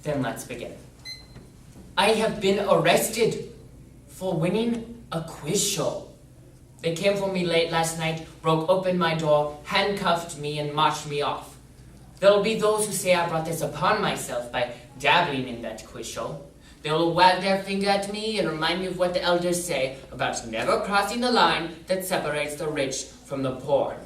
Then let's begin. I have been arrested for winning a quiz show. They came for me late last night, broke open my door, handcuffed me, and marched me off. There'll be those who say I brought this upon myself by dabbling in that quiz show. They'll wag their finger at me and remind me of what the elders say about never crossing the line that separates the rich from the poor.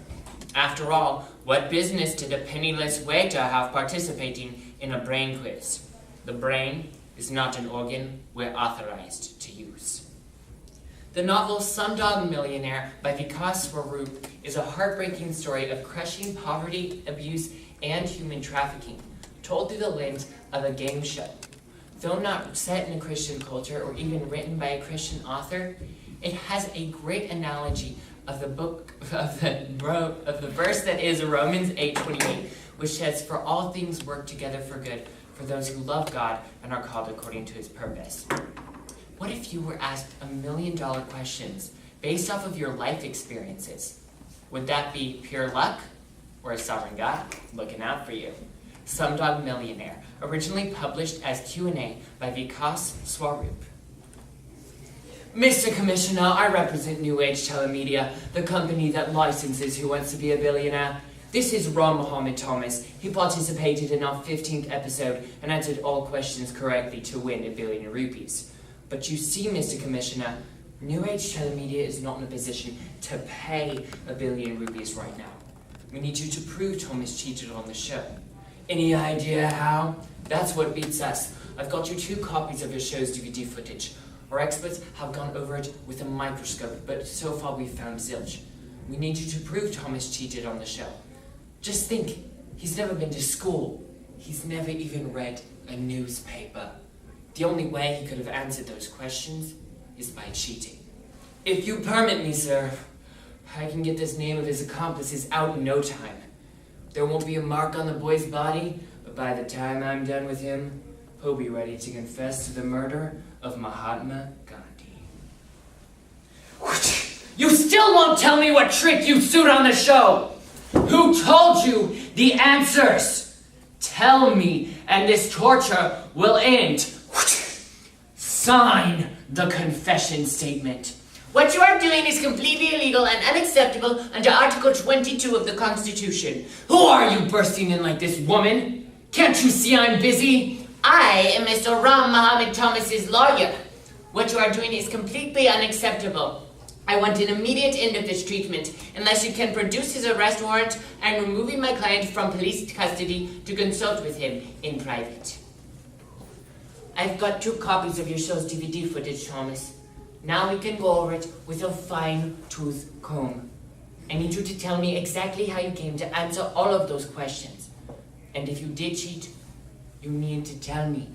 After all, what business did a penniless waiter have participating in a brain quiz? The brain is not an organ we're authorized to use. The novel Slumdog Millionaire by Vikas Swaroop is a heartbreaking story of crushing poverty, abuse, and human trafficking, told through the lens of a game show. Though not set in a Christian culture or even written by a Christian author, it has a great analogy of the verse that is Romans 8:28, which says, "For all things work together for good for those who love God and are called according to his purpose." What if you were asked $1 million questions based off of your life experiences? Would that be pure luck or a sovereign God looking out for you? Slumdog Millionaire, originally published as Q&A by Vikas Swaroop. Mr. Commissioner, I represent New Age Telemedia, the company that licenses Who Wants to Be a Billionaire. This is Ron Muhammad Thomas. He participated in our 15th episode and answered all questions correctly to win $1 billion rupees. But you see, Mr. Commissioner, New Age Telemedia is not in a position to pay $1 billion rupees right now. We need you to prove Thomas cheated on the show. Any idea how? That's what beats us. I've got you 2 copies of your show's DVD footage. Our experts have gone over it with a microscope, but so far we've found zilch. We need you to prove Thomas cheated on the show. Just think, he's never been to school. He's never even read a newspaper. The only way he could have answered those questions is by cheating. If you permit me, sir, I can get this name of his accomplices out in no time. There won't be a mark on the boy's body, but by the time I'm done with him, he'll be ready to confess to the murder of Mahatma Gandhi. You still won't tell me what trick you sued on the show! Who told you the answers? Tell me, and this torture will end. Sign the confession statement. What you are doing is completely illegal and unacceptable under Article 22 of the Constitution. Who are you bursting in like this, woman? Can't you see I'm busy? I am Mr. Ram Muhammad Thomas's lawyer. What you are doing is completely unacceptable. I want an immediate end of this treatment unless you can produce his arrest warrant and removing my client from police custody to consult with him in private. I've got 2 copies of your show's DVD footage, Thomas. Now we can go over it with a fine-tooth comb. I need you to tell me exactly how you came to answer all of those questions. And if you did cheat, you need to tell me.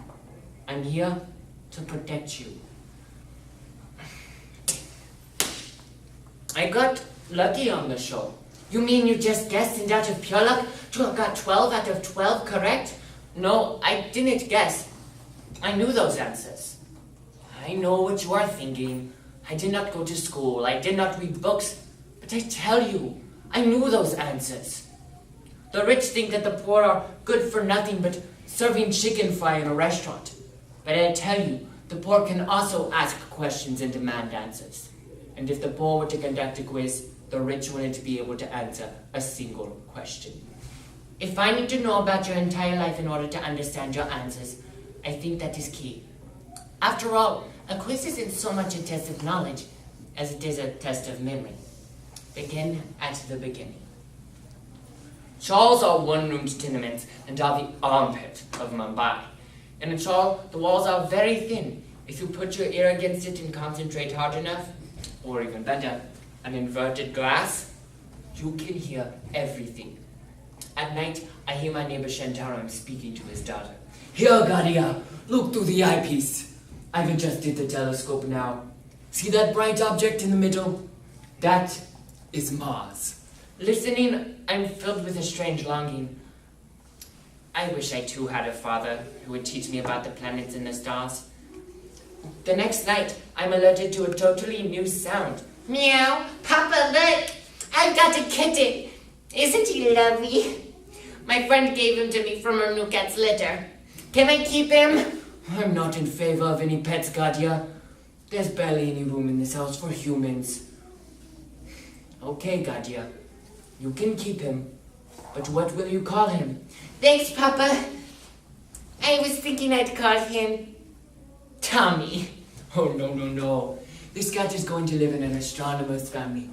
I'm here to protect you. I got lucky on the show. You mean you just guessed and out of pure luck to have got 12 out of 12 correct? No, I didn't guess. I knew those answers. I know what you are thinking. I did not go to school. I did not read books. But I tell you, I knew those answers. The rich think that the poor are good for nothing but serving chicken fry in a restaurant. But I tell you, the poor can also ask questions and demand answers. And if the poor were to conduct a quiz, the rich wouldn't be able to answer a single question. If I need to know about your entire life in order to understand your answers, I think that is key. After all, a quiz isn't so much a test of knowledge as it is a test of memory. Begin at the beginning. Chawls are one-roomed tenements and are the armpit of Mumbai. In a chawl, the walls are very thin. If you put your ear against it and concentrate hard enough, or even better, an inverted glass, you can hear everything. At night, I hear my neighbor Shantaram speaking to his daughter. Here, Gadia, look through the eyepiece. I've adjusted the telescope now. See that bright object in the middle? That is Mars. Listening, I'm filled with a strange longing. I wish I too had a father who would teach me about the planets and the stars. The next night, I'm alerted to a totally new sound. Meow! Papa, look! I've got a kitten! Isn't he lovely? My friend gave him to me from her new cat's litter. Can I keep him? I'm not in favor of any pets, Gadia. There's barely any room in this house for humans. Okay, Gadia. You can keep him. But what will you call him? Thanks, Papa. I was thinking I'd call him Tommy. Oh, no. This cat is going to live in an astronomer's family.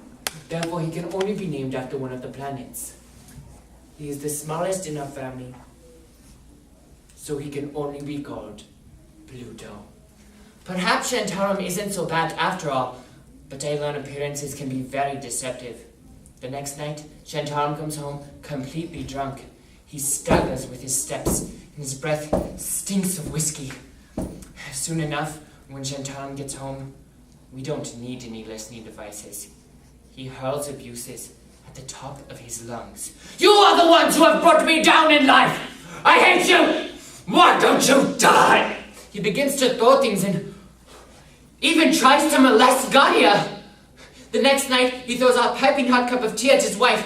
Therefore, he can only be named after one of the planets. He is the smallest in our family, so he can only be called Pluto. Perhaps Shantaram isn't so bad after all, but I learn appearances can be very deceptive. The next night, Shantaram comes home completely drunk. He staggers with his steps, and his breath stinks of whiskey. Soon enough, when Shantaram gets home, we don't need any listening devices. He hurls abuses at the top of his lungs. You are the ones who have brought me down in life! I hate you! Why don't you die? He begins to throw things and even tries to molest Gadia. The next night, he throws a piping hot cup of tea at his wife.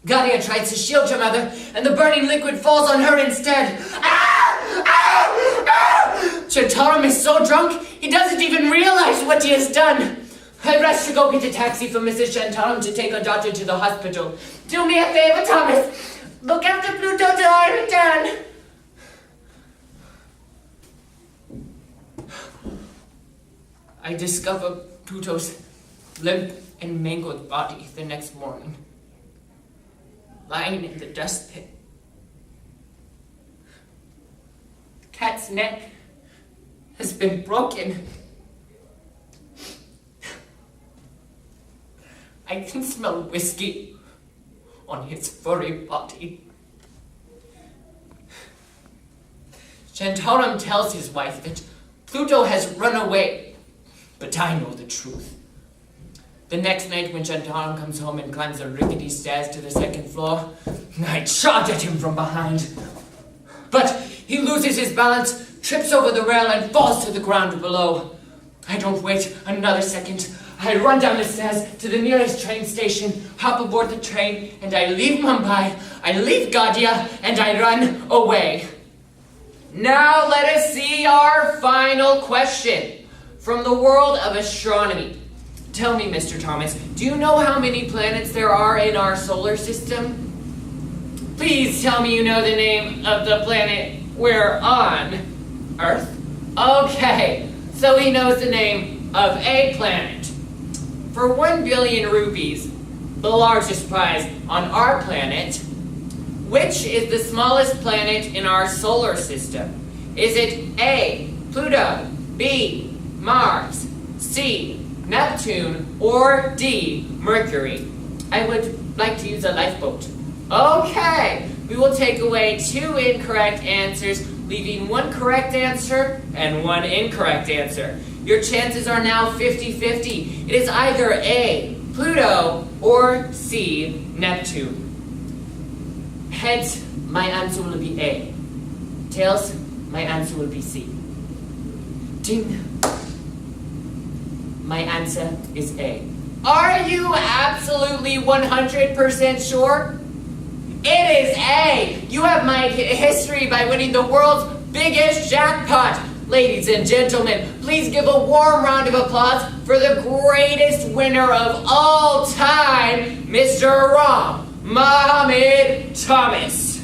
Gadia tries to shield her mother, and the burning liquid falls on her instead. Shantaram is so drunk, he doesn't even realize what he has done. I rush to go get a taxi for Mrs. Shantaram to take her daughter to the hospital. Do me a favor, Thomas. Look after Pluto till I return. I discover Pluto's limp and mangled body the next morning, lying in the dust pit. The cat's neck has been broken. I can smell whiskey on his furry body. Shantaram tells his wife that Pluto has run away, but I know the truth. The next night when Shantaram comes home and climbs the rickety stairs to the second floor, I charge at him from behind. But he loses his balance, trips over the rail, and falls to the ground below. I don't wait another second. I run down the stairs to the nearest train station, hop aboard the train, and I leave Mumbai, I leave Gadia, and I run away. Now let us see our final question from the world of astronomy. Tell me, Mr. Thomas, do you know how many planets there are in our solar system? Please tell me you know the name of the planet we're on. Earth? Okay, so he knows the name of a planet. For 1 billion rupees, the largest prize on our planet, which is the smallest planet in our solar system? Is it A, Pluto, B, Mars, C, Neptune, or D, Mercury? I would like to use a lifeboat. Okay, we will take away 2 incorrect answers, leaving 1 correct answer and 1 incorrect answer. Your chances are now 50-50. It is either A, Pluto, or C, Neptune. Heads, my answer will be A. Tails, my answer will be C. Ding. My answer is A. Are you absolutely 100% sure? It is A. You have made history by winning the world's biggest jackpot. Ladies and gentlemen, please give a warm round of applause for the greatest winner of all time, Mr. Ram Mohammed Thomas.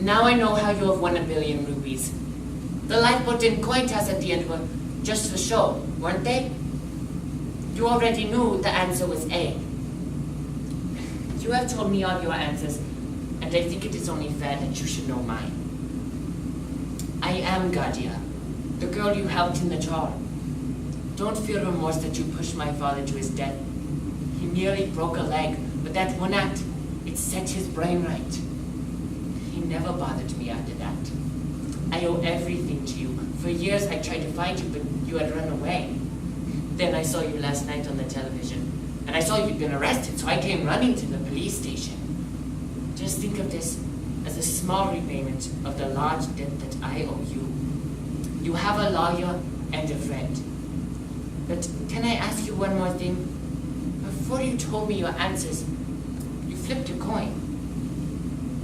Now I know how you have won 1 billion rupees. The lifeboat and coin toss at the end were just for show, weren't they? You already knew the answer was A. You have told me all your answers, and I think it is only fair that you should know mine. I am Gadia, the girl you helped in the jar. Don't feel remorse that you pushed my father to his death. He nearly broke a leg, but that one act, it set his brain right. He never bothered me after that. I owe everything to you. For years I tried to find you, but you had run away. Then I saw you last night on the television, and I saw you'd been arrested, so I came running to the police station. Just think of this as a small repayment of the large debt that I owe you. You have a lawyer and a friend. But can I ask you one more thing? Before you told me your answers, you flipped a coin.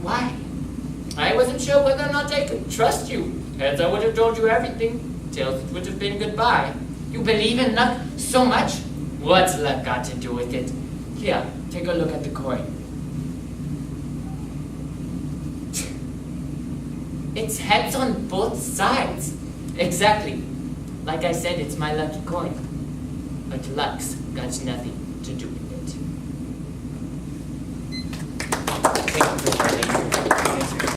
Why? I wasn't sure whether or not I could trust you. Heads, I would have told you everything. Tails, it would have been goodbye. You believe in luck so much? What's luck got to do with it? Here, take a look at the coin. It's heads on both sides. Exactly. Like I said, it's my lucky coin. But luck's got nothing to do with it.